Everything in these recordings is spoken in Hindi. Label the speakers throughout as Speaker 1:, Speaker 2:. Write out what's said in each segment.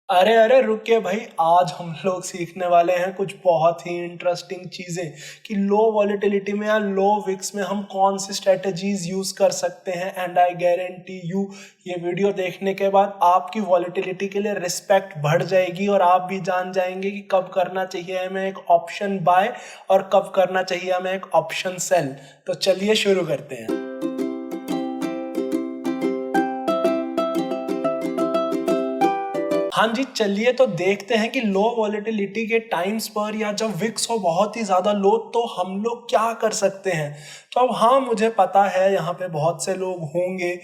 Speaker 1: अरे अरे रुकिए भाई। आज हम लोग सीखने वाले हैं कुछ बहुत ही इंटरेस्टिंग चीज़ें कि लो वॉलेटिलिटी में या लो विक्स में हम कौन सी स्ट्रेटजीज यूज़ कर सकते हैं। एंड आई गारंटी यू, ये वीडियो देखने के बाद आपकी वॉलेटिलिटी के लिए रिस्पेक्ट बढ़ जाएगी और आप भी जान जाएंगे कि कब करना चाहिए हमें एक ऑप्शन बाय और कब करना चाहिए हमें एक ऑप्शन सेल। तो चलिए शुरू करते हैं। हाँ जी, चलिए तो देखते हैं कि लो वॉलेटिलिटी के टाइम्स पर या जब विक्स हो बहुत ही ज़्यादा लो तो हम लोग क्या कर सकते हैं। तो अब हाँ, मुझे पता है यहाँ पे बहुत से लोग होंगे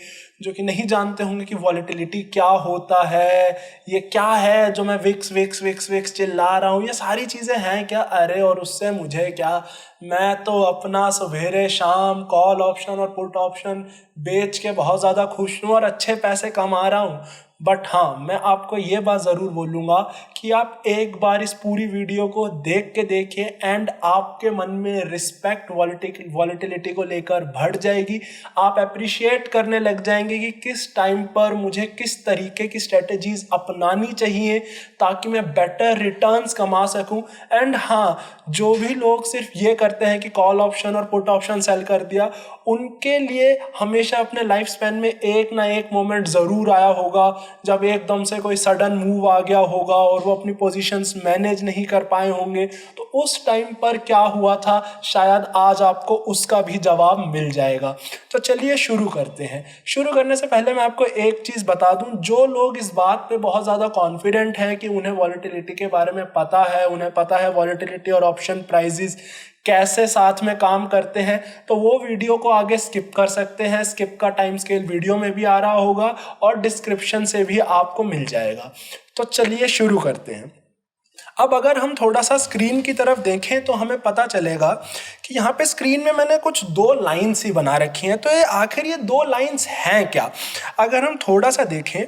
Speaker 1: जो कि नहीं जानते होंगे कि वॉलेटिलिटी क्या होता है, ये क्या है जो मैं विक्स विक्स विक्स विक्स चिल्ला रहा हूँ, ये सारी चीज़ें हैं क्या। अरे और उससे मुझे क्या, मैं तो अपना सवेरे शाम कॉल ऑप्शन और पुट ऑप्शन बेच के बहुत ज़्यादा खुश हूँ और अच्छे पैसे कमा रहा हूँ। बट हाँ, मैं आपको ये बात ज़रूर बोलूँगा कि आप एक बार इस पूरी वीडियो को देख के देखिए एंड आपके मन में रिस्पेक्ट वॉलेटिलिटी को लेकर बढ़ जाएगी। आप अप्रिशिएट करने लग जाएंगे कि किस टाइम पर मुझे किस तरीके की स्ट्रेटजीज अपनानी चाहिए ताकि मैं बेटर रिटर्न्स कमा सकूं। एंड हाँ, जो भी लोग सिर्फ ये करते हैं कि कॉल ऑप्शन और पुट ऑप्शन सेल कर दिया, उनके लिए हमेशा अपने लाइफ स्पैन में एक ना एक मोमेंट ज़रूर आया होगा जब एकदम से कोई सडन मूव आ गया होगा और वो अपनी पोजीशंस मैनेज नहीं कर पाए होंगे। तो उस टाइम पर क्या हुआ था, शायद आज आपको उसका भी जवाब मिल जाएगा। तो चलिए शुरू करते हैं। शुरू करने से पहले मैं आपको एक चीज़ बता दूं, जो लोग इस बात पे बहुत ज़्यादा कॉन्फिडेंट हैं कि उन्हें वॉलेटिलिटी के बारे में पता है, उन्हें पता है वॉलेटिलिटी और ऑप्शन प्राइजेस कैसे साथ में काम करते हैं, तो वो वीडियो को आगे स्किप कर सकते हैं। स्किप का टाइम स्केल वीडियो में भी आ रहा होगा और डिस्क्रिप्शन से भी आपको मिल जाएगा। तो चलिए शुरू करते हैं। अब अगर हम थोड़ा सा स्क्रीन की तरफ देखें तो हमें पता चलेगा कि यहाँ पे स्क्रीन में मैंने कुछ दो लाइन्स ही बना रखी हैं। तो ये आखिर ये दो लाइन्स हैं क्या। अगर हम थोड़ा सा देखें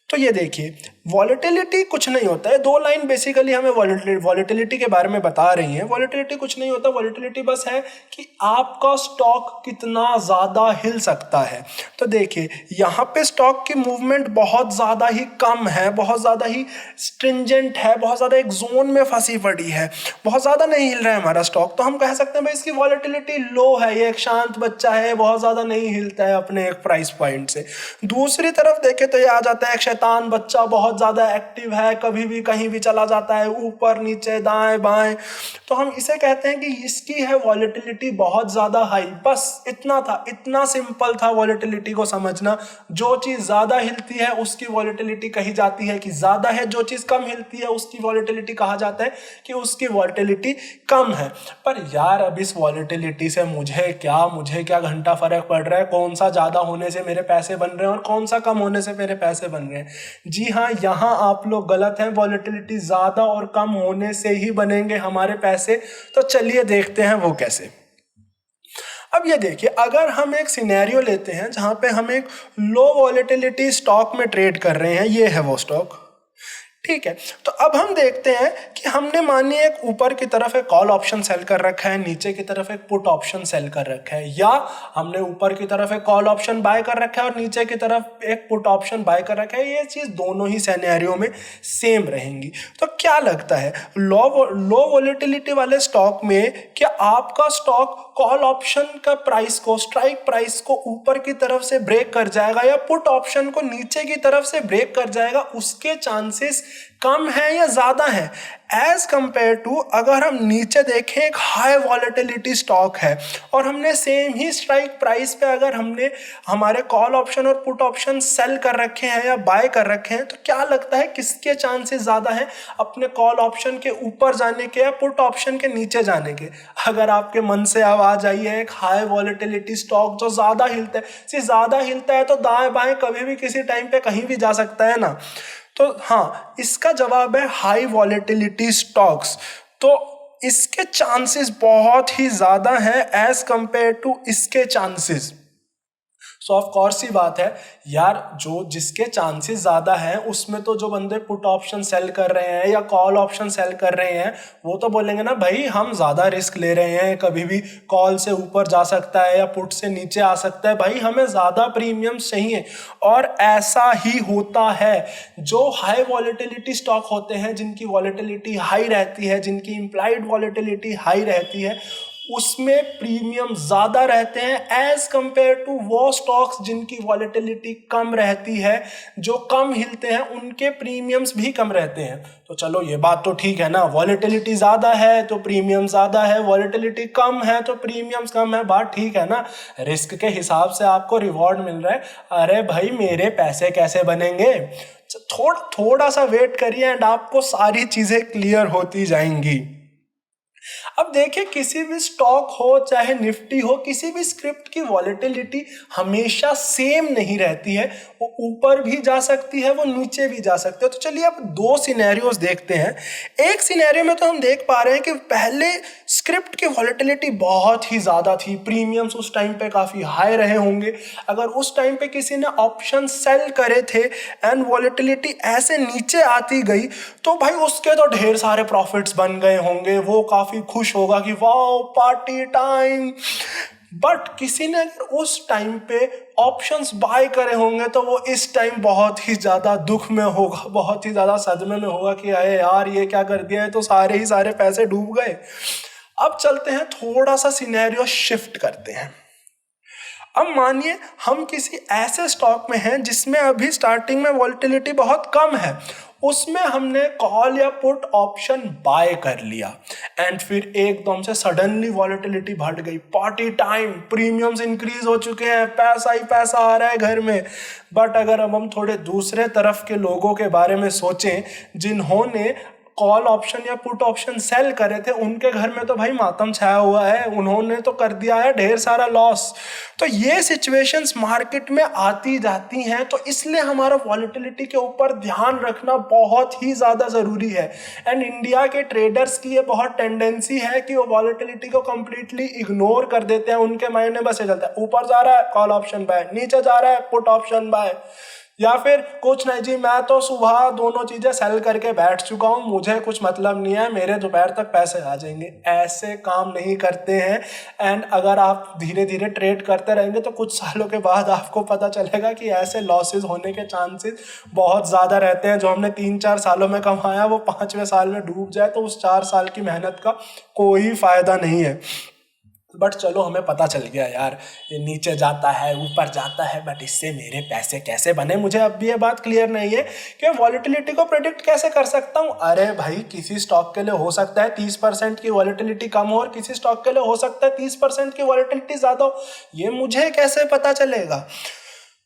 Speaker 1: तो ये देखिए, वॉलेटिलिटी कुछ नहीं होता है। दो लाइन बेसिकली हमें वॉलेटिलिटी के बारे में बता रही हैं। वॉलेटिलिटी कुछ नहीं होता, वॉलेटिलिटी बस है कि आपका स्टॉक कितना ज़्यादा हिल सकता है। तो देखिए, यहाँ पे स्टॉक की मूवमेंट बहुत ज़्यादा ही कम है, बहुत ज़्यादा ही स्ट्रिंजेंट है, बहुत ज़्यादा एक जोन में फंसी पड़ी है, बहुत ज़्यादा नहीं हिल रहा है हमारा स्टॉक। तो हम कह सकते हैं भाई इसकी वॉलेटिलिटी लो है, ये एक शांत बच्चा है, बहुत ज़्यादा नहीं हिलता है अपने एक प्राइस पॉइंट से। दूसरी तरफ देखें तो ये आ जाता है एक शैतान बच्चा, बहुत ज़्यादा एक्टिव है, कभी भी कहीं भी चला जाता है, ऊपर नीचे दाएं बाएं। तो हम इसे कहते हैं कि इसकी है वॉलेटिलिटी बहुत ज़्यादा हाई। बस इतना था, इतना सिंपल था वॉलेटिलिटी को समझना। जो चीज़ ज़्यादा हिलती है उसकी वॉलेटिलिटी कही जाती है कि ज़्यादा है, जो चीज़ कम हिलती है उसकी वॉलेटिलिटी कहा जाता है कि उसकी वॉलेटिलिटी कम है। पर यार अब इस वॉलेटिलिटी से मुझे क्या घंटा फर्क पड़ रहा है, कौन सा ज़्यादा होने से मेरे पैसे बन रहे हैं और कौन सा कम होने से मेरे पैसे बन रहे हैं। जी हाँ, यहाँ आप लोग गलत हैं। वॉलेटिलिटी ज़्यादा और कम होने से ही बनेंगे हमारे पैसे। तो चलिए देखते हैं वो कैसे। अब ये देखिए, अगर हम एक सिनेरियो लेते हैं जहाँ पे हम एक लो वॉलेटिलिटी स्टॉक में ट्रेड कर रहे हैं, ये है वो स्टॉक, ठीक है। तो अब हम देखते हैं कि हमने मानिए एक ऊपर की तरफ एक कॉल ऑप्शन सेल कर रखा है, नीचे की तरफ एक पुट ऑप्शन सेल कर रखा है, या हमने ऊपर की तरफ एक कॉल ऑप्शन बाय कर रखा है और नीचे की तरफ एक पुट ऑप्शन बाय कर रखा है। ये चीज़ दोनों ही सिनेरियो में सेम रहेंगी। तो क्या लगता है, लो वॉलेटिलिटी वाले स्टॉक में क्या आपका स्टॉक कॉल ऑप्शन का प्राइस को, स्ट्राइक प्राइस को ऊपर की तरफ से ब्रेक कर जाएगा या पुट ऑप्शन को नीचे की तरफ से ब्रेक कर जाएगा, उसके चांसेस कम है या ज्यादा है एज कंपेयर टू अगर हम नीचे देखें एक हाई वॉलेटिलिटी स्टॉक है और हमने सेम ही स्ट्राइक प्राइस पे अगर हमने हमारे कॉल ऑप्शन और पुट ऑप्शन सेल कर रखे हैं या बाय कर रखे हैं, तो क्या लगता है किसके चांसेस ज्यादा हैं अपने कॉल ऑप्शन के ऊपर जाने के या पुट ऑप्शन के नीचे जाने के। अगर आपके मन से आवाज आई है एक हाई वॉलेटिलिटी स्टॉक जो ज्यादा हिलता है, ज्यादा हिलता है तो दाएं बाएं कभी भी किसी टाइम पे कहीं भी जा सकता है ना। तो हाँ, इसका जवाब है हाई वॉलेटिलिटी स्टॉक्स। तो इसके चांसेस बहुत ही ज़्यादा हैं एज कंपेयर टू इसके चांसेस। सो ऑफ कोर्स ही बात है यार, जो जिसके चांसेस ज़्यादा हैं उसमें तो जो बंदे पुट ऑप्शन सेल कर रहे हैं या कॉल ऑप्शन सेल कर रहे हैं वो तो बोलेंगे ना भाई हम ज़्यादा रिस्क ले रहे हैं, कभी भी कॉल से ऊपर जा सकता है या पुट से नीचे आ सकता है, भाई हमें ज़्यादा प्रीमियम्स चाहिए। और ऐसा ही होता है, जो हाई वॉलेटिलिटी स्टॉक होते हैं, जिनकी वॉलेटिलिटी हाई रहती है, जिनकी इम्प्लाइड वॉलेटिलिटी हाई रहती है, उसमें प्रीमियम ज़्यादा रहते हैं एज कंपेयर टू वो स्टॉक्स जिनकी वॉलेटिलिटी कम रहती है। जो कम हिलते हैं उनके प्रीमियम्स भी कम रहते हैं। तो चलो ये बात तो ठीक है ना, वॉलेटिलिटी ज़्यादा है तो प्रीमियम ज़्यादा है, वॉलेटिलिटी कम है तो प्रीमियम्स कम है, बात ठीक है ना। रिस्क के हिसाब से आपको रिवॉर्ड मिल रहा है, अरे भाई मेरे पैसे कैसे बनेंगे। थोड़ा सा वेट करिए एंड आपको सारी चीज़ें क्लियर होती जाएंगी। अब देखिए, किसी भी स्टॉक हो चाहे निफ्टी हो, किसी भी स्क्रिप्ट की वॉलेटिलिटी हमेशा सेम नहीं रहती है, वो ऊपर भी जा सकती है, वो नीचे भी जा सकती है। तो चलिए अब दो सिनेरियोज देखते हैं। एक सिनेरियो में तो हम देख पा रहे हैं कि पहले स्क्रिप्ट की वॉलेटिलिटी बहुत ही ज़्यादा थी, प्रीमियम्स उस टाइम पे काफ़ी हाई रहे होंगे। अगर उस टाइम पे किसी ने ऑप्शन सेल करे थे एंड वॉलेटिलिटी ऐसे नीचे आती गई तो भाई उसके तो ढेर सारे प्रॉफिट्स बन गए होंगे, वो काफ़ी खुश होगा कि वाओ पार्टी टाइम। बट किसी ने अगर उस टाइम पे ऑप्शंस बाय करे होंगे तो वो इस टाइम बहुत ही ज़्यादा दुख में होगा, बहुत ही ज़्यादा सदमे में होगा कि अरे यार ये क्या कर दिया है, तो सारे ही सारे पैसे डूब गए। अब चलते हैं, थोड़ा सा सिनेरियो शिफ्ट करते हैं। अब मानिए हम किसी ऐसे स्टॉक में हैं जिसमें अभी स्टार्टिंग में वॉलेटिलिटी बहुत कम है, उसमें हमने कॉल या पुट ऑप्शन बाय कर लिया एंड फिर एकदम से सडनली वॉलेटिलिटी बढ़ गई, पार्टी टाइम, प्रीमियम्स इंक्रीज हो चुके हैं, पैसा ही पैसा आ रहा है घर में। बट अगर अब हम थोड़े दूसरे तरफ के लोगों के बारे में सोचें जिन्होंने कॉल ऑप्शन या पुट ऑप्शन सेल करे थे, उनके घर में तो भाई मातम छाया हुआ है, उन्होंने तो कर दिया है ढेर सारा लॉस। तो ये सिचुएशंस मार्केट में आती जाती हैं, तो इसलिए हमारा वॉलेटिलिटी के ऊपर ध्यान रखना बहुत ही ज़्यादा ज़रूरी है। एंड इंडिया के ट्रेडर्स की ये बहुत टेंडेंसी है कि वो वॉलेटिलिटी को कंप्लीटली इग्नोर कर देते हैं। उनके माइंड में बस ये चलता है, ऊपर जा रहा है कॉल ऑप्शन बाय, नीचे जा रहा है पुट ऑप्शन बाय, या फिर कुछ नहीं जी मैं तो सुबह दोनों चीज़ें सेल करके बैठ चुका हूँ, मुझे कुछ मतलब नहीं है, मेरे दोपहर तक पैसे आ जाएंगे। ऐसे काम नहीं करते हैं। एंड अगर आप धीरे धीरे ट्रेड करते रहेंगे तो कुछ सालों के बाद आपको पता चलेगा कि ऐसे लॉसेस होने के चांसेस बहुत ज़्यादा रहते हैं। जो हमने 3-4 सालों में कमाया वो 5वें साल में डूब जाए तो उस 4 साल की मेहनत का कोई फ़ायदा नहीं है। बट चलो हमें पता चल गया यार, ये नीचे जाता है ऊपर जाता है, बट इससे मेरे पैसे कैसे बने, मुझे अब भी ये बात क्लियर नहीं है कि वॉलेटिलिटी को प्रेडिक्ट कैसे कर सकता हूँ। अरे भाई किसी स्टॉक के लिए हो सकता है 30% की वॉलेटिलिटी कम हो और किसी स्टॉक के लिए हो सकता है 30% की वॉलेटिलिटी ज़्यादा हो, ये मुझे कैसे पता चलेगा।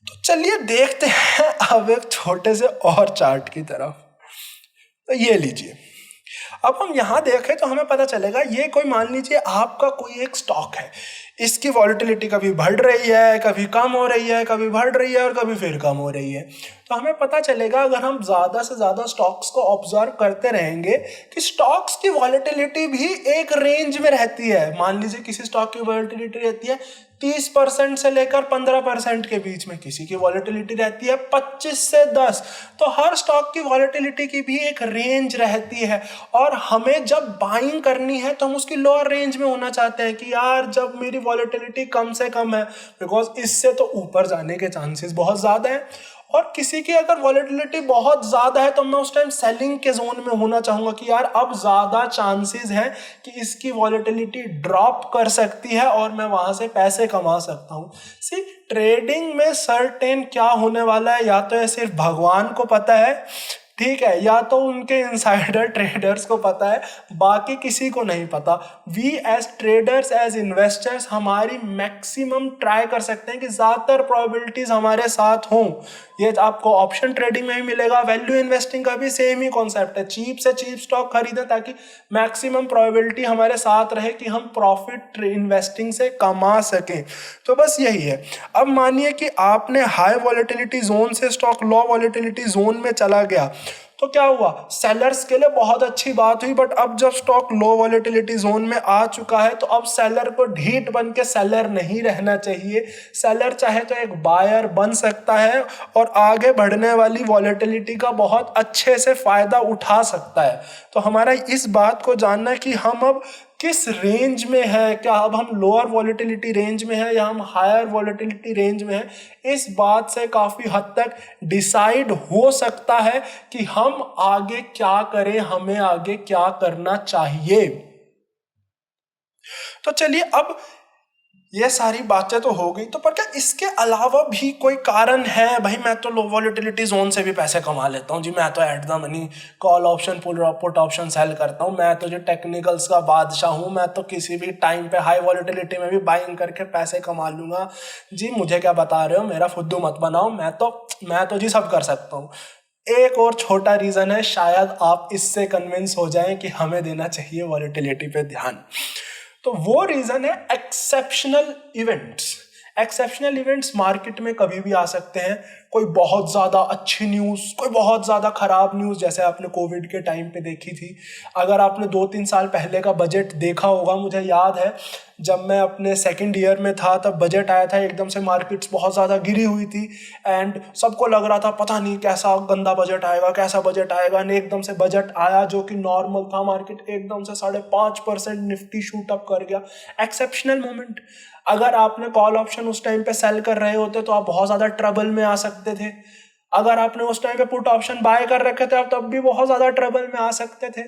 Speaker 1: तो चलिए देखते हैं अब एक छोटे से और चार्ट की तरफ। तो ये लीजिए, अब हम यहाँ देखें तो हमें पता चलेगा, ये कोई मान लीजिए आपका कोई एक स्टॉक है, इसकी वॉलेटिलिटी कभी बढ़ रही है, कभी कम हो रही है, कभी बढ़ रही है और कभी फिर कम हो रही है। तो हमें पता चलेगा अगर हम ज़्यादा से ज़्यादा स्टॉक्स को ऑब्जर्व करते रहेंगे कि स्टॉक्स की वॉलेटिलिटी भी एक रेंज में रहती है। मान लीजिए किसी स्टॉक की वॉलेटिलिटी रहती है 30% से लेकर 15% के बीच में, किसी की वॉलेटिलिटी रहती है 25 से 10। तो हर स्टॉक की वॉलेटिलिटी की भी एक रेंज रहती है और हमें जब बाइंग करनी है तो हम उसकी लोअर रेंज में होना चाहते हैं कि यार जब मेरी वॉलेटिलिटी कम से कम है, बिकॉज इससे तो ऊपर जाने के चांसेस बहुत ज़्यादा हैं। और किसी की अगर वॉलेटिलिटी बहुत ज़्यादा है तो मैं उस टाइम सेलिंग के जोन में होना चाहूँगा कि यार अब ज़्यादा चांसेस हैं कि इसकी वॉलेटिलिटी ड्रॉप कर सकती है और मैं वहाँ से पैसे कमा सकता हूँ। सी ट्रेडिंग में सर्टेन क्या होने वाला है या तो ये सिर्फ भगवान को पता है, ठीक है, या तो उनके इनसाइडर ट्रेडर्स को पता है, बाकी किसी को नहीं पता। We as traders as investors हमारी मैक्सिमम ट्राई कर सकते हैं कि ज़्यादातर प्रोबेबिलिटीज हमारे साथ हों। ये आपको ऑप्शन ट्रेडिंग में भी मिलेगा, वैल्यू इन्वेस्टिंग का भी सेम ही कॉन्सेप्ट है, चीप से चीप स्टॉक खरीदें ताकि मैक्सिमम प्रोबेबिलिटी हमारे साथ रहे कि हम प्रॉफिट इन्वेस्टिंग से कमा सकें। तो बस यही है। अब मानिए कि आपने हाई वॉलेटिलिटी जोन से स्टॉक लो वॉलेटिलिटी जोन में चला गया, तो तो क्या हुआ, सेलर्स के लिए बहुत अच्छी बात हुई, बट अब जब स्टॉक लो वॉलेटिलिटी जोन में आ चुका है तो अब सेलर को ढीठ बन के सेलर नहीं रहना चाहिए। सेलर चाहे तो एक बायर बन सकता है और आगे बढ़ने वाली वॉलेटिलिटी का बहुत अच्छे से फायदा उठा सकता है। तो हमारा इस बात को जानना है कि हम अब किस रेंज में है, क्या अब हम लोअर वॉलेटिलिटी रेंज में है या हम हायर वॉलेटिलिटी रेंज में है, इस बात से काफी हद तक डिसाइड हो सकता है कि हम आगे क्या करें, हमें आगे क्या करना चाहिए। तो चलिए, अब ये सारी बातें तो हो गई, तो पर क्या इसके अलावा भी कोई कारण है? भाई मैं तो लो वॉलेटिलिटी जोन से भी पैसे कमा लेता हूँ जी, मैं तो eight the money call option put option cell करता हूँ, मैं तो जो टेक्निकल्स का बादशाह हूँ, मैं तो किसी भी टाइम पे हाई वॉलेटिलिटी में भी बाइंग करके पैसे कमा लूंगा जी, मुझे क्या बता रहे हो, मेरा फुद्दू मत बनाओ, मैं तो जी सब कर सकता हूँ। एक और छोटा रीजन है, शायद आप इससे कन्विंस हो जाएं कि हमें देना चाहिए वॉलेटिलिटी पे ध्यान। तो वो रीजन है exceptional events. Exceptional events market में कभी भी आ सकते हैं। कोई बहुत ज़्यादा अच्छी न्यूज़, कोई बहुत ज़्यादा ख़राब न्यूज़, जैसे आपने कोविड के टाइम पे देखी थी। अगर आपने 2-3 साल पहले का बजट देखा होगा, मुझे याद है जब मैं अपने सेकंड ईयर में था तब बजट आया था, एकदम से मार्केट्स बहुत ज़्यादा गिरी हुई थी एंड सबको लग रहा था पता नहीं कैसा गंदा बजट आएगा, कैसा बजट आएगा। एंड एकदम से बजट आया जो कि नॉर्मल था, मार्केट एकदम से 5.5% निफ्टी शूट अप कर गया। Exceptional moment. अगर आपने कॉल ऑप्शन उस टाइम पे सेल कर रहे होते तो आप बहुत ज़्यादा ट्रबल में आ सकते थे। अगर आपने उस टाइम पे पुट ऑप्शन बाय कर रखे थे आप तब भी बहुत ज़्यादा ट्रबल में आ सकते थे।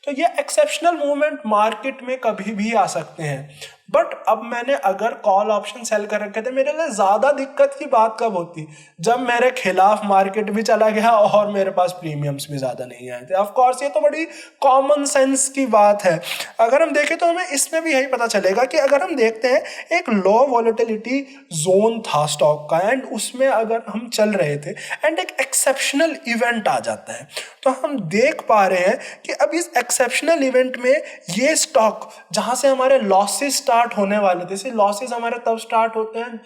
Speaker 1: तो ये एक्सेप्शनल मूवमेंट मार्केट में कभी भी आ सकते हैं। बट अब मैंने अगर कॉल ऑप्शन सेल कर रखे थे, मेरे लिए ज़्यादा दिक्कत की बात कब होती, जब मेरे खिलाफ मार्केट भी चला गया और मेरे पास प्रीमियम्स भी ज़्यादा नहीं आए थे। ऑफ कोर्स ये तो बड़ी कॉमन सेंस की बात है। अगर हम देखें तो हमें इसमें भी यही पता चलेगा कि अगर हम देखते हैं एक लो वॉलेटिलिटी जोन था स्टॉक का एंड उसमें अगर हम चल रहे थे एंड एक एक्सेप्शनल इवेंट आ जाता है, तो हम देख पा रहे हैं कि अब इस एक्सेप्शनल इवेंट में ये स्टॉक जहां से हमारे लॉसेस स्टार्ट होने वाले थे, लॉसेस हमारे तब स्टार्ट होते हैं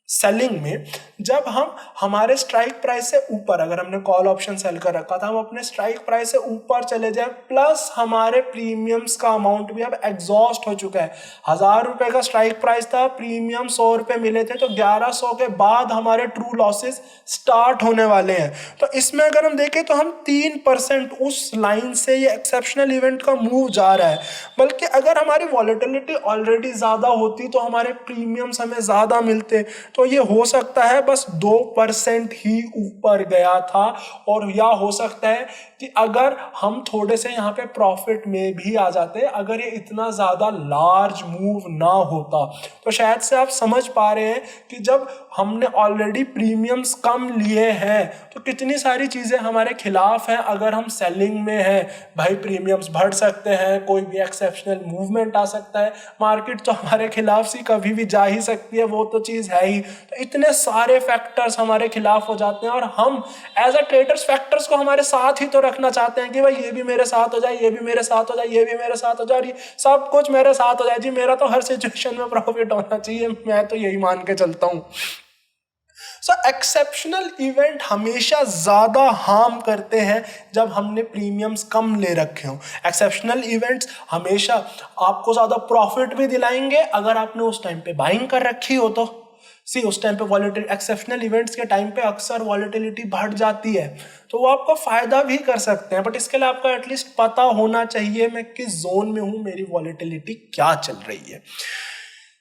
Speaker 1: सेलिंग में जब हम हमारे स्ट्राइक प्राइस से ऊपर, अगर हमने कॉल ऑप्शन सेल कर रखा था, हम अपने स्ट्राइक प्राइस से ऊपर चले जाए, प्लस हमारे प्रीमियम्स का अमाउंट भी अब एग्जॉस्ट हो चुका है। 1000 रुपए का स्ट्राइक प्राइस था, प्रीमियम 100 रुपए मिले थे, तो 1100 के बाद हमारे ट्रू लॉसेस स्टार्ट होने वाले हैं। तो इसमें अगर हम देखें तो हम 3% उस लाइन से ये एक्सेप्शनल इवेंट का मूव जा रहा है। बल्कि अगर हमारी वॉलेटिलिटी ऑलरेडी ज्यादा होती तो हमारे प्रीमियम्स हमें ज्यादा मिलते, तो ये हो सकता है बस 2% ही ऊपर गया था। और या हो सकता है कि अगर हम थोड़े से यहाँ पे प्रॉफिट में भी आ जाते, अगर ये इतना ज़्यादा लार्ज मूव ना होता। तो शायद से आप समझ पा रहे हैं कि जब हमने ऑलरेडी प्रीमियम्स कम लिए हैं तो कितनी सारी चीज़ें हमारे खिलाफ हैं। अगर हम सेलिंग में हैं, भाई प्रीमियम्स बढ़ सकते हैं, कोई भी एक्सेप्शनल मूवमेंट आ सकता है, मार्केट तो हमारे खिलाफ सी कभी भी जा ही सकती है, वो तो चीज़ है ही। तो इतने सारे फैक्टर्स हमारे खिलाफ हो जाते हैं और हम एज अ ट्रेडर्स फैक्टर्स को हमारे साथ ही तो रखना चाहते हैं कि भाई ये भी मेरे साथ हो जाए, ये भी मेरे साथ हो जाए, ये भी मेरे साथ हो जाए, और ये सब कुछ मेरे साथ हो जाए जी, मेरा तो हर सिचुएशन में प्रॉफिट होना चाहिए। मैं तो यही मान के चलता हूँ। सो एक्सेप्शनल इवेंट हमेशा ज़्यादा हार्म करते हैं जब हमने प्रीमियम्स कम ले रखे हों। एक्सेप्शनल इवेंट्स हमेशा आपको ज़्यादा प्रॉफिट भी दिलाएंगे अगर आपने उस टाइम पे बाइंग कर रखी हो तो। उस टाइम पे वॉलेटिलिटी, एक्सेप्शनल इवेंट्स के टाइम पे अक्सर वॉलेटिलिटी बढ़ जाती है तो वो आपको फायदा भी कर सकते हैं, बट इसके लिए आपको एटलीस्ट पता होना चाहिए मैं किस जोन में हूँ, मेरी वॉलेटिलिटी क्या चल रही है।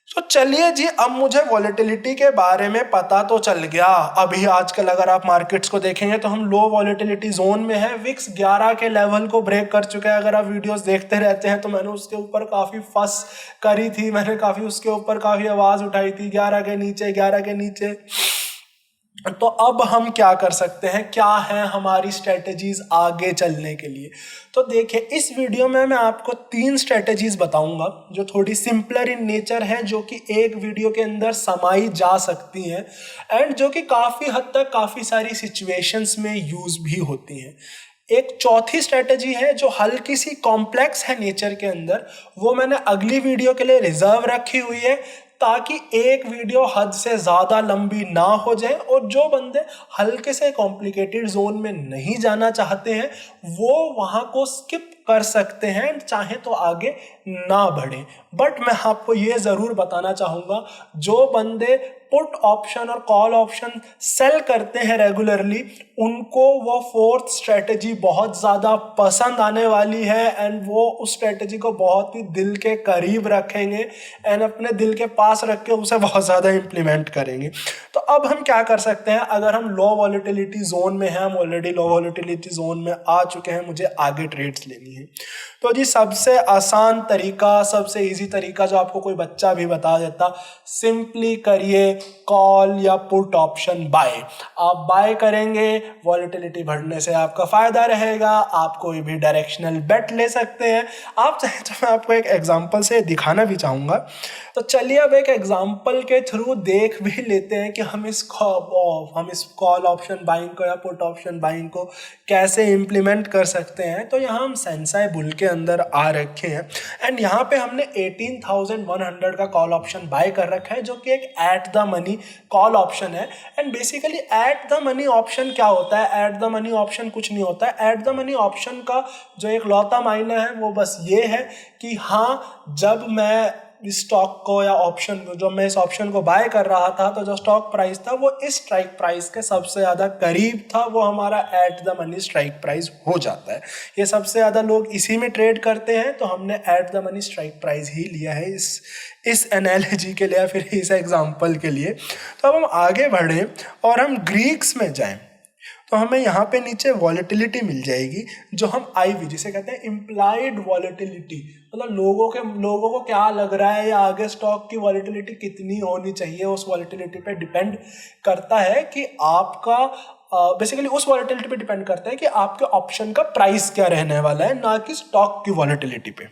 Speaker 1: तो चलिए जी, अब मुझे वॉलेटिलिटी के बारे में पता तो चल गया। अभी आजकल अगर आप मार्केट्स को देखेंगे तो हम लो वॉलेटिलिटी जोन में है। विक्स 11 के लेवल को ब्रेक कर चुका है। अगर आप वीडियोस देखते रहते हैं तो मैंने उसके ऊपर काफ़ी फस करी थी, मैंने काफ़ी उसके ऊपर काफ़ी आवाज़ उठाई थी, 11 के नीचे, 11 के नीचे। तो अब हम क्या कर सकते हैं, क्या है हमारी स्ट्रेटेजीज आगे चलने के लिए? तो देखिए, इस वीडियो में मैं आपको 3 स्ट्रेटेजीज बताऊंगा जो थोड़ी सिंपलर इन नेचर है, जो कि एक वीडियो के अंदर समाई जा सकती हैं एंड जो कि काफ़ी हद तक काफ़ी सारी सिचुएशंस में यूज़ भी होती हैं। एक चौथी स्ट्रेटेजी है जो हल्की सी कॉम्प्लेक्स है नेचर के अंदर, वो मैंने अगली वीडियो के लिए रिजर्व रखी हुई है। ताकि एक वीडियो हद से ज़्यादा लंबी ना हो जाए, और जो बंदे हल्के से कॉम्प्लिकेटेड जोन में नहीं जाना चाहते हैं वो वहाँ को स्किप कर सकते हैं, चाहे तो आगे ना बढ़े। बट मैं आपको ये ज़रूर बताना चाहूँगा, जो बंदे पुट ऑप्शन और कॉल ऑप्शन सेल करते हैं रेगुलरली, उनको वो फोर्थ स्ट्रेटजी बहुत ज़्यादा पसंद आने वाली है, एंड वो उस स्ट्रेटजी को बहुत ही दिल के करीब रखेंगे एंड अपने दिल के पास रख के उसे बहुत ज़्यादा इम्प्लीमेंट करेंगे। तो अब हम क्या कर सकते हैं, अगर हम लो वॉलेटिलिटी जोन में हैं, हम ऑलरेडी लो वॉलेटिलिटी जोन में आ चुके हैं, मुझे आगे ट्रेड्स लेनी है, तो जी सबसे आसान तरीका, सबसे इजी तरीका जो आपको कोई बच्चा भी बता देता, सिंपली करिए कॉल या पुट ऑप्शन बाय। आप बाय करेंगे, वॉलेटिलिटी बढ़ने से आपका फायदा रहेगा, आप कोई भी डायरेक्शनल बेट ले सकते हैं। आप चाहे तो मैं आपको एक एग्जांपल से दिखाना भी चाहूँगा, तो चलिए अब एक एग्जांपल के थ्रू देख भी लेते हैं कि हम इस कॉल ऑप्शन बाइंग को या पुट ऑप्शन बाइंग को कैसे इम्प्लीमेंट कर सकते हैं। तो यहाँ हम सेंसाई बुल के अंदर आ रखे हैं, एंड यहाँ पे हमने 18,100 का कॉल ऑप्शन बाय कर रखा है, जो कि एक at the money call option है। And basically at the money option क्या होता है? एट द मनी ऑप्शन कुछ नहीं होता है। एट द मनी ऑप्शन का जो एक लौता मायना है वो बस ये है कि हाँ, जब मैं इस स्टॉक को या ऑप्शन को, जब मैं इस ऑप्शन को बाय कर रहा था, तो जो स्टॉक प्राइस था वो इस स्ट्राइक प्राइस के सबसे ज़्यादा करीब था, वो हमारा eight the money strike price हो जाता है। ये सबसे ज़्यादा लोग इसी में ट्रेड करते हैं, तो हमने at the money strike price ही लिया है इस एनालॉजी के लिए, फिर इस एग्जाम्पल के लिए। तो अब हम आगे बढ़ें और हम ग्रीक्स में जाएं, तो हमें यहाँ पे नीचे वॉलेटिलिटी मिल जाएगी, जो हम आईवी जिसे कहते हैं इम्प्लाइड वॉलेटिलिटी, मतलब लोगों को क्या लग रहा है या आगे स्टॉक की वॉलेटिलिटी कितनी होनी चाहिए, उस वॉलेटिलिटी पे डिपेंड करता है कि आपका बेसिकली उस वॉलेटिलिटी पे डिपेंड करता है कि आपके ऑप्शन का प्राइस क्या रहने वाला है, ना कि स्टॉक की वॉलेटिलिटी पे।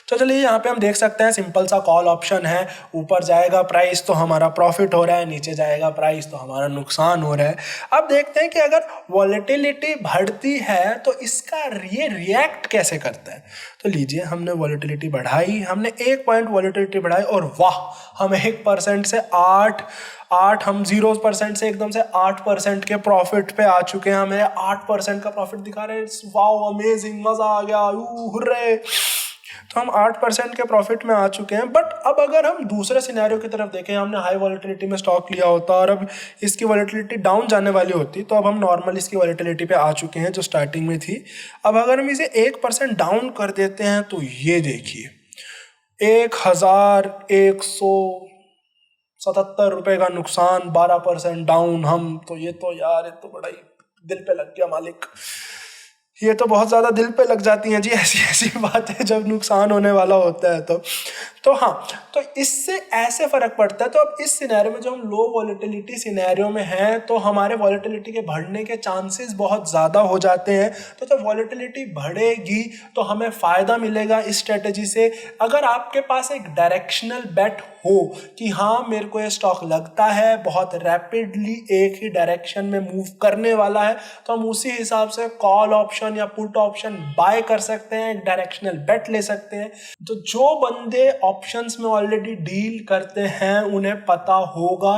Speaker 1: तो चलिए यहाँ पे हम देख सकते हैं, सिंपल सा कॉल ऑप्शन है, ऊपर जाएगा प्राइस तो हमारा प्रॉफिट हो रहा है, नीचे जाएगा प्राइस तो हमारा नुकसान हो रहा है। अब देखते हैं कि अगर वॉलेटिलिटी बढ़ती है तो इसका ये रिएक्ट कैसे करता है। तो लीजिए, हमने वॉलेटिलिटी बढ़ाई, हमने 1 पॉइंट वॉलेटिलिटी बढ़ाई, और वाह, हम 1% से 8 हम 0% से एकदम से 8% के प्रॉफिट पे आ चुके हैं। हमें 8% का प्रॉफिट दिखा रहे हैं, वाओ अमेजिंग, मजा आ गया, हुर्रे। तो हम 8% के प्रॉफिट में आ चुके हैं। बट अब अगर हम दूसरे सिनेरियो की तरफ देखें, हमने हाई वॉलेटिलिटी में स्टॉक लिया होता और अब इसकी वॉलेटिलिटी डाउन जाने वाली होती, तो अब हम नॉर्मल इसकी वॉलेटिलिटी पे आ चुके हैं जो स्टार्टिंग में थी। अब अगर हम इसे 1% डाउन कर देते हैं, तो ये देखिए 1177 रुपये का नुकसान, 12% डाउन हम। तो ये तो यार, ये तो बड़ा ही दिल पे लग गया मालिक, ये तो बहुत ज़्यादा दिल पे लग जाती हैं जी ऐसी बात है जब नुकसान होने वाला होता है। तो हाँ, तो इससे ऐसे फ़र्क पड़ता है। तो अब इस सिनेरियो में, जो हम लो वॉलेटिलिटी सिनेरियो में हैं, तो हमारे वॉलेटिलिटी के बढ़ने के चांसेस बहुत ज़्यादा हो जाते हैं। तो जब वॉलेटिलिटी बढ़ेगी तो हमें फ़ायदा मिलेगा इस स्ट्रेटजी से। अगर आपके पास एक डायरेक्शनल बेट हो कि हाँ, मेरे को ये स्टॉक लगता है बहुत रैपिडली एक ही डायरेक्शन में मूव करने वाला है, तो हम उसी हिसाब से कॉल ऑप्शन या पुट ऑप्शन बाय कर सकते हैं, एक डायरेक्शनल बेट ले सकते हैं। तो जो बंदे ऑप्शंस में ऑलरेडी डील करते हैं, उन्हें पता होगा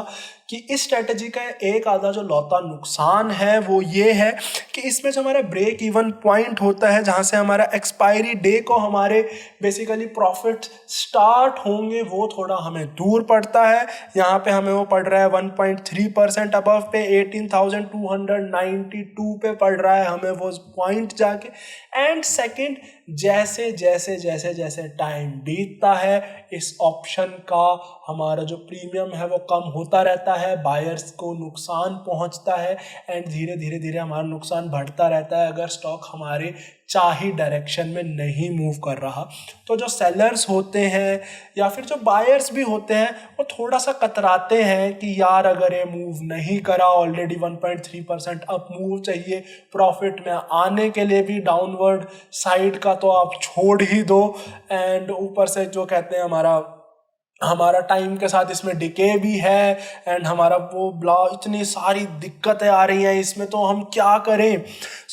Speaker 1: कि इस स्ट्रेटजी का एक आधा जो लौता नुकसान है वो ये है कि इसमें जो हमारा ब्रेक इवन पॉइंट होता है, जहाँ से हमारा एक्सपायरी डे को हमारे बेसिकली प्रॉफिट स्टार्ट होंगे, वो थोड़ा हमें दूर पड़ता है। यहाँ पे हमें वो पड़ रहा है 1.3% अबव पे, 18,292 पे पड़ रहा है हमें वो पॉइंट जाके। एंड सेकंड, जैसे जैसे टाइम बीतता है, इस ऑप्शन का हमारा जो प्रीमियम है वो कम होता रहता है, बायर्स को नुकसान पहुंचता है, एंड धीरे धीरे हमारा नुकसान बढ़ता रहता है अगर स्टॉक हमारे चाही डायरेक्शन में नहीं मूव कर रहा। तो जो सेलर्स होते हैं या फिर जो बायर्स भी होते हैं, वो थोड़ा सा कतराते हैं कि यार, अगर ये मूव नहीं करा, ऑलरेडी 1.3% अप मूव चाहिए प्रॉफिट में आने के लिए भी डाउनवर्ड साइड का, तो आप छोड़ ही दो। एंड ऊपर से जो कहते हैं, हमारा टाइम के साथ इसमें डिके भी है, एंड हमारा वो इतनी सारी दिक्कतें आ रही हैं इसमें, तो हम क्या करें।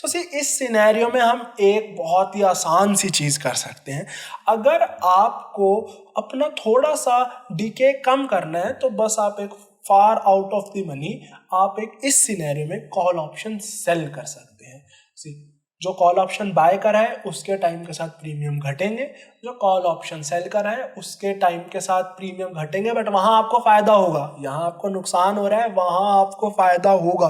Speaker 1: सी इस सिनेरियो में हम एक बहुत ही आसान सी चीज़ कर सकते हैं। अगर आपको अपना थोड़ा सा डीके कम करना है तो बस आप एक फार आउट ऑफ द मनी आप एक इस सिनेरियो में कॉल ऑप्शन सेल कर सकते हैं। सी, जो कॉल ऑप्शन बाय करा है उसके टाइम के साथ प्रीमियम घटेंगे, जो कॉल ऑप्शन सेल करा है उसके टाइम के साथ प्रीमियम घटेंगे, बट वहां आपको फायदा होगा। यहाँ आपको नुकसान हो रहा है, वहां आपको फायदा होगा।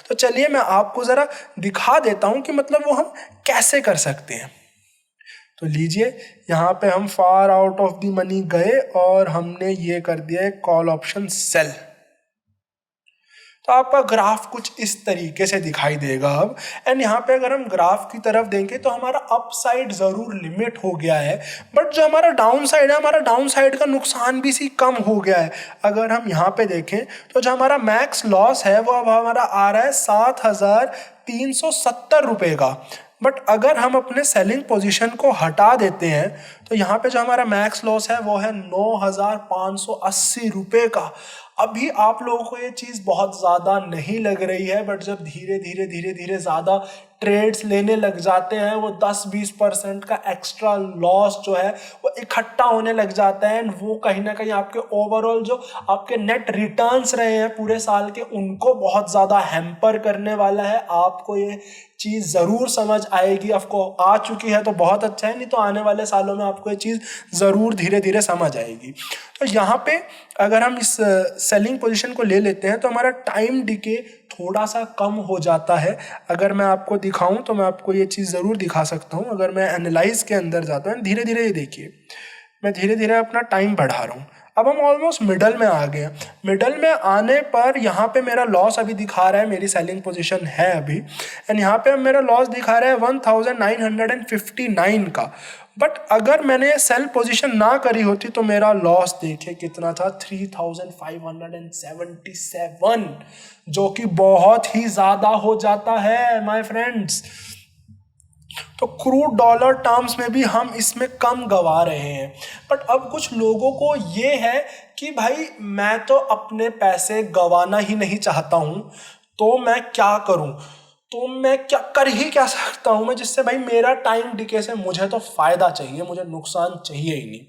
Speaker 1: तो चलिए मैं आपको जरा दिखा देता हूं कि मतलब वो हम कैसे कर सकते हैं। तो लीजिए यहाँ पे हम फार आउट ऑफ द मनी गए और हमने ये कर दिया है कॉल ऑप्शन सेल। तो आपका ग्राफ कुछ इस तरीके से दिखाई देगा अब। एंड यहाँ पे अगर हम ग्राफ की तरफ देंगे तो हमारा अप साइड जरूर लिमिट हो गया है, बट जो हमारा डाउन साइड है, हमारा डाउन साइड का नुकसान भी सी कम हो गया है। अगर हम यहाँ पे देखें तो जो हमारा मैक्स लॉस है वो अब हमारा आ रहा है 7,370 रुपये का। बट अगर हम अपने सेलिंग पोजीशन को हटा देते हैं तो यहाँ पे जो हमारा मैक्स लॉस है वो है 9,580 रुपये का। अभी आप लोगों को ये चीज़ बहुत ज़्यादा नहीं लग रही है, बट जब धीरे धीरे धीरे धीरे ज़्यादा ट्रेड्स लेने लग जाते हैं वो 10-20% का एक्स्ट्रा लॉस जो है वो इकट्ठा होने लग जाता है। एंड वो कहीं ना कहीं आपके ओवरऑल जो आपके नेट रिटर्न्स रहे हैं पूरे साल के उनको बहुत ज़्यादा हैम्पर करने वाला है। आपको ये चीज़ ज़रूर समझ आएगी, आपको आ चुकी है तो बहुत अच्छा है, नहीं तो आने वाले सालों में आपको ये चीज़ ज़रूर धीरे धीरे समझ आएगी। तो यहाँ पे अगर हम इस सेलिंग पोजीशन को ले लेते हैं तो हमारा टाइम डिके थोड़ा सा कम हो जाता है। अगर मैं आपको दिखाऊं तो मैं आपको ये चीज़ ज़रूर दिखा सकता हूं। अगर मैं एनालाइज के अंदर जाता हूं, धीरे धीरे ये देखिए मैं धीरे धीरे अपना टाइम बढ़ा रहा हूँ। अब हम ऑलमोस्ट मिडल में आ गए हैं। मिडल में आने पर यहाँ पे मेरा लॉस अभी दिखा रहा है, मेरी सेलिंग पोजीशन है अभी, एंड यहाँ पे मेरा लॉस दिखा रहा है 1959 का। बट अगर मैंने सेल पोजीशन ना करी होती तो मेरा लॉस देखिए कितना था, 3,577, जो कि बहुत ही ज़्यादा हो जाता है माय फ्रेंड्स। तो क्रूड डॉलर टर्म्स में भी हम इसमें कम गवा रहे हैं। बट अब कुछ लोगों को ये है कि भाई मैं तो अपने पैसे गवाना ही नहीं चाहता हूं, तो मैं क्या करूं, तो मैं क्या सकता हूं मैं जिससे भाई मेरा टाइम डिके से मुझे तो फायदा चाहिए, मुझे नुकसान चाहिए ही नहीं।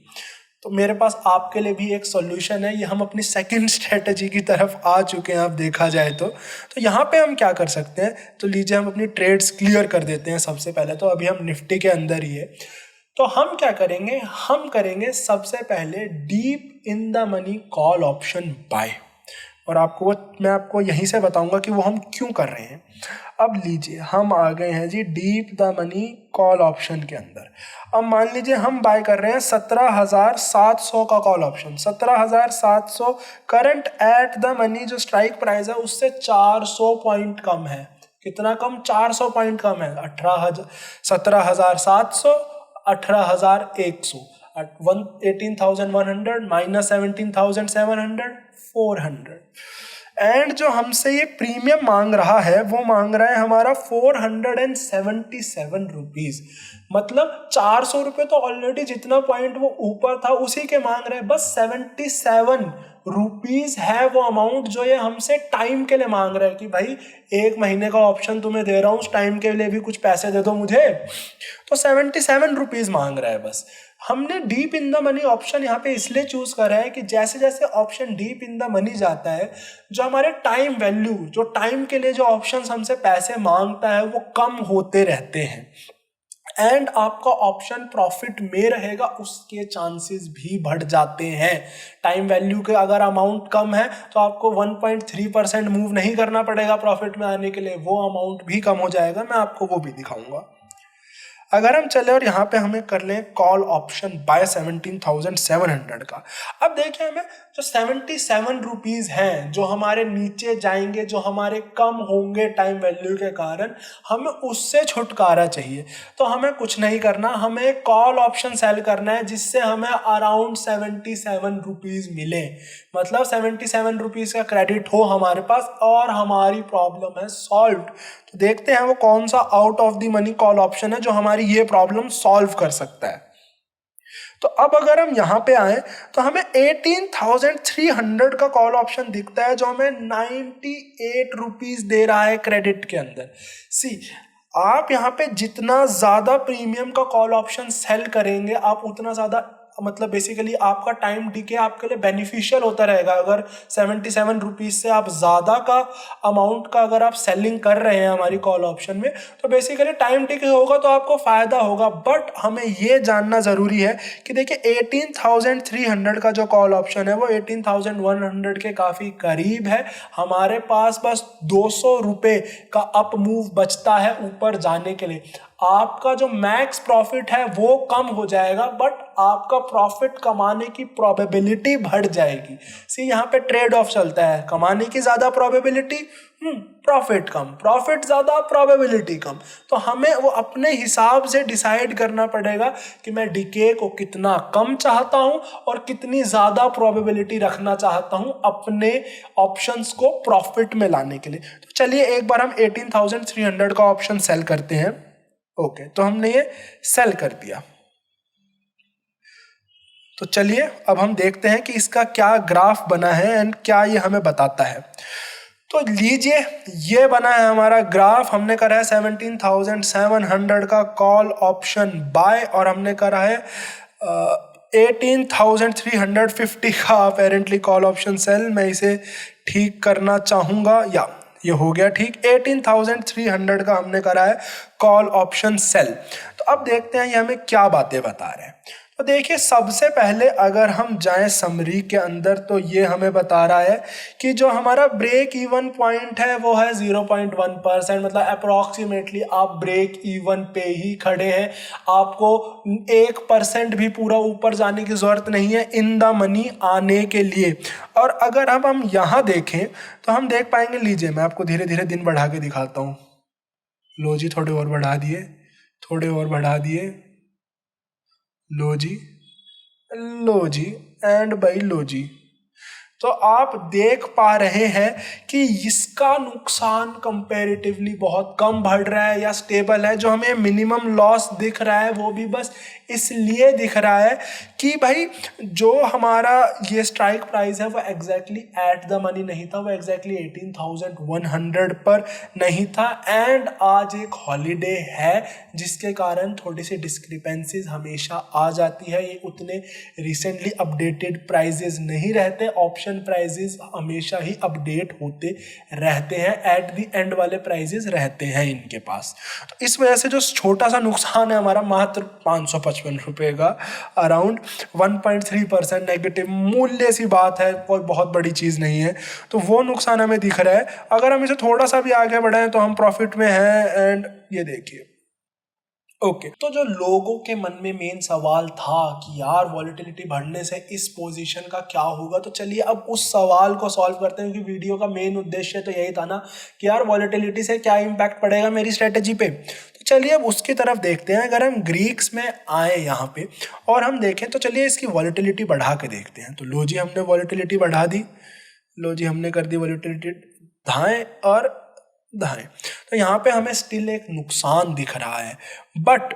Speaker 1: तो मेरे पास आपके लिए भी एक सॉल्यूशन है। ये हम अपनी सेकंड स्ट्रेटजी की तरफ आ चुके हैं अब देखा जाए तो यहाँ पे हम क्या कर सकते हैं, तो लीजिए हम अपनी ट्रेड्स क्लियर कर देते हैं। सबसे पहले तो अभी हम निफ्टी के अंदर ही है, तो हम क्या करेंगे, हम करेंगे सबसे पहले deep in the money call option buy. और मैं आपको यहीं से बताऊंगा कि वो हम क्यों कर रहे हैं। अब लीजिए हम आ गए हैं जी deep the money call option के अंदर। अब मान लीजिए हम बाय कर रहे हैं 17,700 का call option. 17,700 current eight the money जो स्ट्राइक प्राइस है उससे 400 पॉइंट कम है। कितना कम? 400 पॉइंट कम है। 17,700 18,100, 18,100 माइनस 17,700 400। एंड जो हमसे ये प्रीमियम मांग रहा है वो मांग रहा है हमारा 477 रुपीज। मतलब 400 रुपये तो ऑलरेडी जितना पॉइंट वो ऊपर था उसी के मांग रहे हैं, बस 77 रुपीज है वो अमाउंट जो ये हमसे टाइम के लिए मांग रहा है कि भाई 1 महीने का ऑप्शन तुम्हें दे रहा हूँ, उस टाइम के लिए भी कुछ पैसे दे दो मुझे। तो 77 रुपीज मांग रहा है बस। हमने deep in the money option यहाँ पे इसलिए चूज करा है कि जैसे जैसे option deep in the money जाता है, जो हमारे टाइम वैल्यू, जो टाइम के लिए जो ऑप्शंस हमसे पैसे मांगता है वो कम होते रहते हैं। एंड आपका ऑप्शन प्रॉफिट में रहेगा उसके चांसेस भी बढ़ जाते हैं। टाइम वैल्यू के अगर अमाउंट कम है तो आपको 1.3% मूव नहीं करना पड़ेगा प्रॉफिट में आने के लिए, वो अमाउंट भी कम हो जाएगा। मैं आपको वो भी दिखाऊंगा। अगर हम चले और यहाँ पे हमें कर लें कॉल ऑप्शन बाय 17,700 का। अब देखिए हमें जो 77 रुपीज हैं जो हमारे नीचे जाएंगे, जो हमारे कम होंगे टाइम वैल्यू के कारण, हमें उससे छुटकारा चाहिए। तो हमें कुछ नहीं करना, हमें कॉल ऑप्शन सेल करना है जिससे हमें अराउंड 77 रुपीज मिले। मतलब 77 रुपीज का क्रेडिट हो हमारे पास और हमारी प्रॉब्लम है सॉल्व। तो देखते हैं वो कौन सा out of the money call option है जो हमारी ये प्रॉब्लम सॉल्व कर सकता है। तो अब अगर हम यहां पे आए तो हमें 18,300 का कॉल ऑप्शन दिखता है जो हमें 98 रुपीज दे रहा है क्रेडिट के अंदर। सी, आप यहाँ पे जितना ज्यादा प्रीमियम का कॉल ऑप्शन सेल करेंगे आप उतना ज्यादा मतलब बेसिकली आपका टाइम डीके आपके लिए बेनिफिशियल होता रहेगा। अगर 77 रुपीज़ से आप ज़्यादा का अमाउंट का अगर आप सेलिंग कर रहे हैं हमारी कॉल ऑप्शन में, तो बेसिकली टाइम डीके होगा तो आपको फ़ायदा होगा। बट हमें ये जानना ज़रूरी है कि देखिए 18,300 का जो कॉल ऑप्शन है वो 18,100 के काफ़ी करीब है। हमारे पास बस 200 रुपये का अप मूव बचता है ऊपर जाने के लिए। आपका जो मैक्स प्रॉफिट है वो कम हो जाएगा, बट आपका प्रॉफिट कमाने की प्रोबेबिलिटी बढ़ जाएगी। सी यहाँ पे ट्रेड ऑफ चलता है, कमाने की ज़्यादा प्रोबेबिलिटी, प्रॉफिट कम, प्रॉफिट ज़्यादा प्रोबेबिलिटी कम। तो हमें वो अपने हिसाब से डिसाइड करना पड़ेगा कि मैं डीके को कितना कम चाहता हूँ और कितनी ज़्यादा प्रोबेबिलिटी रखना चाहता हूँ अपने ऑप्शंस को प्रॉफिट में लाने के लिए। तो चलिए एक बार हम 18,300 का ऑप्शन सेल करते हैं। ओके, तो हमने ये सेल कर दिया। तो चलिए अब हम देखते हैं कि इसका क्या ग्राफ बना है एंड क्या ये हमें बताता है। तो लीजिए ये बना है हमारा ग्राफ। हमने करा है 17,700 का कॉल ऑप्शन बाय और हमने करा है 18,350 का अपेरेंटली कॉल ऑप्शन सेल। मैं इसे ठीक करना चाहूँगा, या ये हो गया ठीक। 18,300 का हमने करा है कॉल ऑप्शन सेल। तो अब देखते हैं ये हमें क्या बातें बता रहे हैं। तो देखिए सबसे पहले अगर हम जाएं समरी के अंदर तो ये हमें बता रहा है कि जो हमारा ब्रेक इवन पॉइंट है वो है 0.1%, मतलब अप्रॉक्सीमेटली आप ब्रेक इवन पे ही खड़े हैं। आपको 1% भी पूरा ऊपर जाने की जरूरत नहीं है इन द मनी आने के लिए। और अगर अब हम यहाँ देखें तो हम देख पाएंगे, लीजिए मैं आपको धीरे धीरे दिन बढ़ा के दिखाता हूँ। लो जी, थोड़े और बढ़ा दिए, थोड़े और बढ़ा दिए, लो जी, लो जी एंड बाई लो जी। तो आप देख पा रहे हैं कि इसका नुकसान कंपैरेटिवली बहुत कम बढ़ रहा है या स्टेबल है। जो हमें मिनिमम लॉस दिख रहा है वो भी बस इसलिए दिख रहा है कि भाई जो हमारा ये स्ट्राइक प्राइस है वो एग्जैक्टली एट द मनी नहीं था, वो एग्जैक्टली 18,100 पर नहीं था। एंड आज एक हॉलीडे है जिसके कारण थोड़ी सी डिस्क्रिपेंसीज हमेशा आ जाती है। ये उतने रिसेंटली अपडेटेड प्राइजेस नहीं रहते, ऑप्शन प्राइजेस हमेशा ही अपडेट होते रहते हैं, एट द एंड वाले प्राइजेस रहते हैं इनके पास। तो इस वजह से जो छोटा सा नुकसान है हमारा मात्र 555 रुपए का, अराउंड 1.3% नेगेटिव मूल्य सी बात है, कोई बहुत बड़ी चीज़ नहीं है। तो वो नुकसान हमें दिख रहा है। अगर हम इसे थोड़ा सा भी आगे बढ़ाएं तो हम प्रॉफिट में हैं। एंड ये देखिए ओके तो जो लोगों के मन में मेन सवाल था कि यार वॉलेटिलिटी बढ़ने से इस पोजीशन का क्या होगा, तो चलिए अब उस सवाल को सॉल्व करते हैं, क्योंकि वीडियो का मेन उद्देश्य तो यही था ना कि यार वॉलेटिलिटी से क्या इम्पैक्ट पड़ेगा मेरी स्ट्रेटेजी पे। तो चलिए अब उसकी तरफ देखते हैं। अगर हम ग्रीक्स में आए यहाँ पे और हम देखें तो चलिए इसकी वॉलेटिलिटी बढ़ा के देखते हैं। तो लो जी हमने वॉलेटिलिटी बढ़ा दी, लो जी हमने कर दी वॉलेटिलिटी दाएं और दाएं। तो यहाँ पे हमें स्टिल एक नुकसान दिख रहा है। बट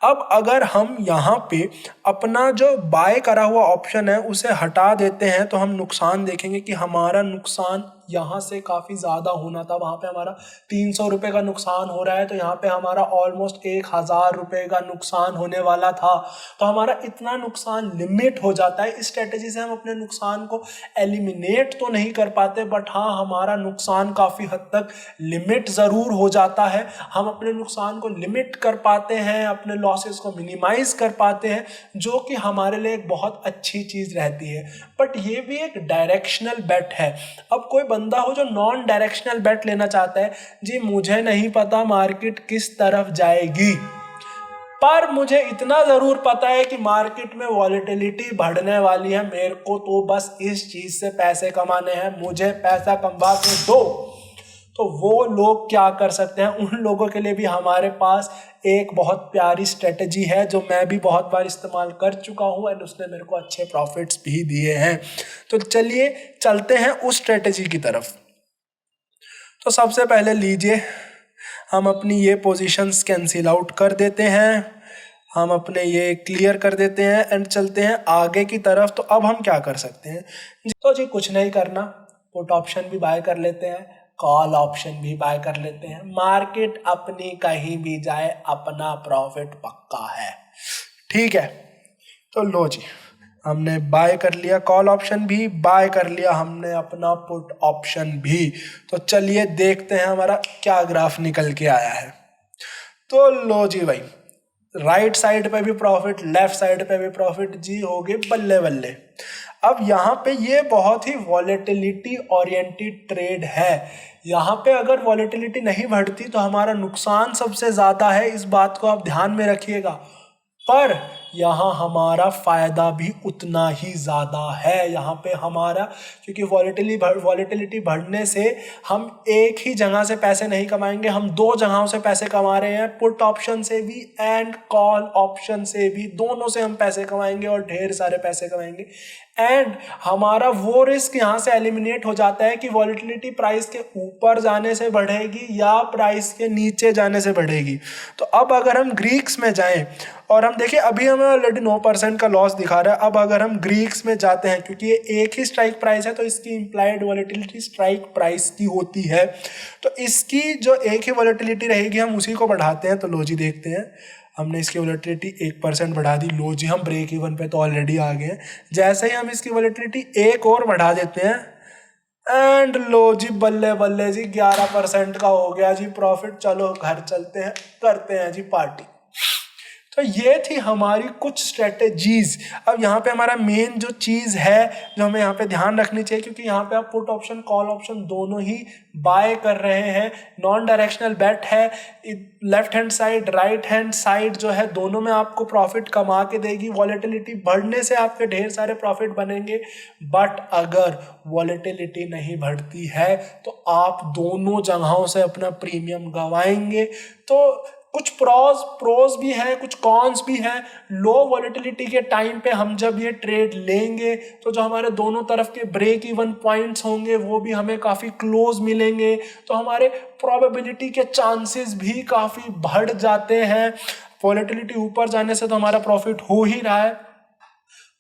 Speaker 1: अब अगर हम यहाँ पे अपना जो बाय करा हुआ ऑप्शन है उसे हटा देते हैं तो हम नुकसान देखेंगे कि हमारा नुकसान यहाँ से काफ़ी ज़्यादा होना था। वहाँ पे हमारा 300 रुपये का नुकसान हो रहा है, तो यहाँ पे हमारा ऑलमोस्ट 1,000 रुपये का नुकसान होने वाला था। तो हमारा इतना नुकसान लिमिट हो जाता है। इस स्ट्रेटेजी से हम अपने नुकसान को एलिमिनेट तो नहीं कर पाते, बट हाँ हमारा नुकसान काफ़ी हद तक लिमिट ज़रूर हो जाता है। हम अपने नुकसान को लिमिट कर पाते हैं, अपने लॉसेस को मिनिमाइज कर पाते हैं, जो कि हमारे लिए एक बहुत अच्छी चीज़ रहती है। बट ये भी एक डायरेक्शनल बेट है। अब कोई बंदा हो जो नॉन डायरेक्शनल बेट लेना चाहता है, जी मुझे नहीं पता मार्केट किस तरफ जाएगी, पर मुझे इतना जरूर पता है कि मार्केट में वॉलेटिलिटी बढ़ने वाली है, मेरे को तो बस इस चीज से पैसे कमाने हैं, मुझे पैसा कमा के दो। तो वो लोग क्या कर सकते हैं, उन लोगों के लिए भी हमारे पास एक बहुत प्यारी स्ट्रेटजी है जो मैं भी बहुत बार इस्तेमाल कर चुका हूँ एंड उसने मेरे को अच्छे प्रॉफिट्स भी दिए हैं। तो चलिए चलते हैं उस स्ट्रेटजी की तरफ। तो सबसे पहले लीजिए हम अपनी ये पोजीशंस कैंसिल आउट कर देते हैं, हम अपने ये क्लियर कर देते हैं एंड चलते हैं आगे की तरफ। तो अब हम क्या कर सकते हैं, तो जी कुछ नहीं करना, पुट ऑप्शन भी बाय कर लेते हैं, कॉल ऑप्शन भी बाय कर लेते हैं। मार्केट अपनी कहीं भी जाए अपना प्रॉफिट पक्का है, ठीक है। तो लो जी, हमने बाय कर लिया कॉल ऑप्शन भी, बाय कर लिया हमने अपना पुट ऑप्शन भी। तो चलिए देखते हैं हमारा क्या ग्राफ निकल के आया है। तो लो जी भाई, राइट साइड पे भी प्रॉफिट, लेफ्ट साइड पे भी प्रॉफिट जी, हो गए बल्ले बल्ले। अब यहाँ पे ये बहुत ही वॉलेटिलिटी ओरिएंटेड ट्रेड है। यहाँ पे अगर वॉलेटिलिटी नहीं बढ़ती तो हमारा नुकसान सबसे ज़्यादा है, इस बात को आप ध्यान में रखिएगा। पर यहाँ हमारा फायदा भी उतना ही ज़्यादा है। यहाँ पे हमारा, क्योंकि वॉलेटिलिटी बढ़ने से हम एक ही जगह से पैसे नहीं कमाएंगे, हम दो जगहों से पैसे कमा रहे हैं, पुट ऑप्शन से भी एंड कॉल ऑप्शन से भी, दोनों से हम पैसे कमाएंगे और ढेर सारे पैसे कमाएंगे। एंड हमारा वो रिस्क यहाँ से एलिमिनेट हो जाता है कि वॉलेटिलिटी प्राइस के ऊपर जाने से बढ़ेगी या प्राइस के नीचे जाने से बढ़ेगी। तो अब अगर हम ग्रीक्स में जाएं और हम देखिए, अभी हमें ऑलरेडी 9% का लॉस दिखा रहा है। अब अगर हम ग्रीक्स में जाते हैं, क्योंकि ये एक ही स्ट्राइक प्राइस है तो इसकी इंप्लाइड वॉलेटिलिटी स्ट्राइक प्राइस की होती है, तो इसकी जो एक ही वॉलेटिलिटी रहेगी हम उसी को बढ़ाते हैं। तो लो जी देखते हैं, हमने इसकी वॉलेटिलिटी 1% बढ़ा दी। लो जी, हम ब्रेक इवन पे तो ऑलरेडी आ गए हैं। जैसे ही हम इसकी वॉलेटिलिटी एक और बढ़ा देते हैं एंड लो जी बल्ले बल्ले जी 11% का हो गया जी प्रॉफिट। चलो घर चलते हैं, करते हैं जी पार्टी। तो ये थी हमारी कुछ स्ट्रेटेजीज। अब यहाँ पे हमारा मेन जो चीज़ है जो हमें यहाँ पे ध्यान रखनी चाहिए, क्योंकि यहाँ पे आप पुट ऑप्शन कॉल ऑप्शन दोनों ही बाय कर रहे हैं, नॉन डायरेक्शनल बेट है, left hand side right hand side जो है दोनों में आपको प्रॉफिट कमा के देगी। वॉलेटिलिटी बढ़ने से आपके ढेर सारे प्रॉफिट बनेंगे, बट अगर वॉलेटिलिटी नहीं बढ़ती है तो आप दोनों जगहों से अपना प्रीमियम गंवाएंगे। तो कुछ प्रोज भी हैं, कुछ कॉन्स भी हैं। लो वॉलेटिलिटी के टाइम पे हम जब ये ट्रेड लेंगे तो जो हमारे दोनों तरफ के ब्रेक इवन पॉइंट्स होंगे वो भी हमें काफ़ी क्लोज मिलेंगे, तो हमारे प्रोबेबिलिटी के चांसेस भी काफ़ी बढ़ जाते हैं। वॉलेटिलिटी ऊपर जाने से तो हमारा प्रॉफिट हो ही रहा है।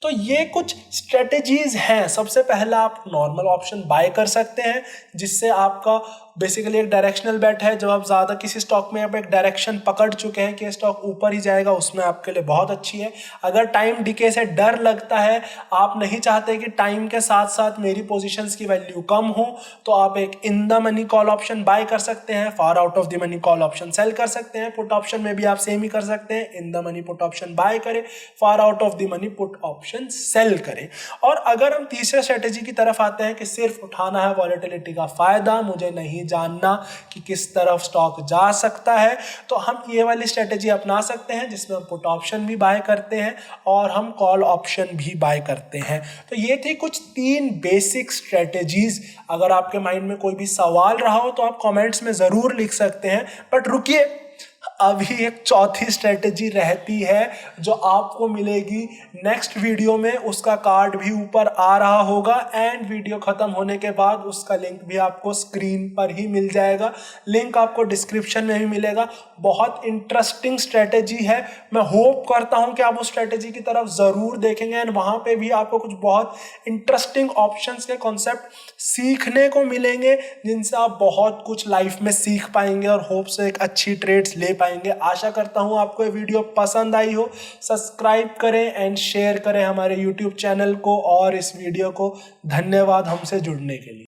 Speaker 1: तो ये कुछ स्ट्रेटेजीज हैं। सबसे पहला, आप नॉर्मल ऑप्शन बाय कर सकते हैं, जिससे आपका बेसिकली एक डायरेक्शनल बेट है। जब आप ज़्यादा किसी स्टॉक में आप एक डायरेक्शन पकड़ चुके हैं कि स्टॉक ऊपर ही जाएगा, उसमें आपके लिए बहुत अच्छी है। अगर टाइम डिके से डर लगता है, आप नहीं चाहते कि टाइम के साथ साथ मेरी पोजीशंस की वैल्यू कम हो, तो आप एक in the money call option buy कर सकते हैं, far out of the money call option sell कर सकते हैं। पुट ऑप्शन में भी आप सेम ही कर सकते हैं, in the money put option buy करें, far out of the money put option sell करें। और अगर हम तीसरे स्ट्रेटेजी की तरफ आते हैं कि सिर्फ उठाना है वॉलेटिलिटी का फायदा, मुझे नहीं जानना कि किस तरफ स्टॉक जा सकता है, तो हम ये वाली स्ट्रेटेजी अपना सकते हैं जिसमें हम पुट ऑप्शन भी बाय करते हैं और हम कॉल ऑप्शन भी बाय करते हैं। तो ये थी कुछ 3 बेसिक स्ट्रेटेजीज। अगर आपके माइंड में कोई भी सवाल रहा हो तो आप कमेंट्स में ज़रूर लिख सकते हैं। बट रुकिए, अभी एक चौथी स्ट्रेटेजी रहती है जो आपको मिलेगी नेक्स्ट वीडियो में। उसका कार्ड भी ऊपर आ रहा होगा एंड वीडियो खत्म होने के बाद उसका लिंक भी आपको स्क्रीन पर ही मिल जाएगा। लिंक आपको डिस्क्रिप्शन में भी मिलेगा। बहुत इंटरेस्टिंग स्ट्रेटेजी है। मैं होप करता हूं कि आप उस स्ट्रेटेजी की तरफ ज़रूर देखेंगे एंड वहाँ पे भी आपको कुछ बहुत इंटरेस्टिंग ऑप्शंस के कॉन्सेप्ट सीखने को मिलेंगे, जिनसे आप बहुत कुछ लाइफ में सीख पाएंगे और होप से एक अच्छी ट्रेड्स ले पाएंगे। आशा करता हूं आपको ये वीडियो पसंद आई हो। सब्सक्राइब करें एंड शेयर करें हमारे YouTube चैनल को और इस वीडियो को। धन्यवाद हमसे जुड़ने के लिए।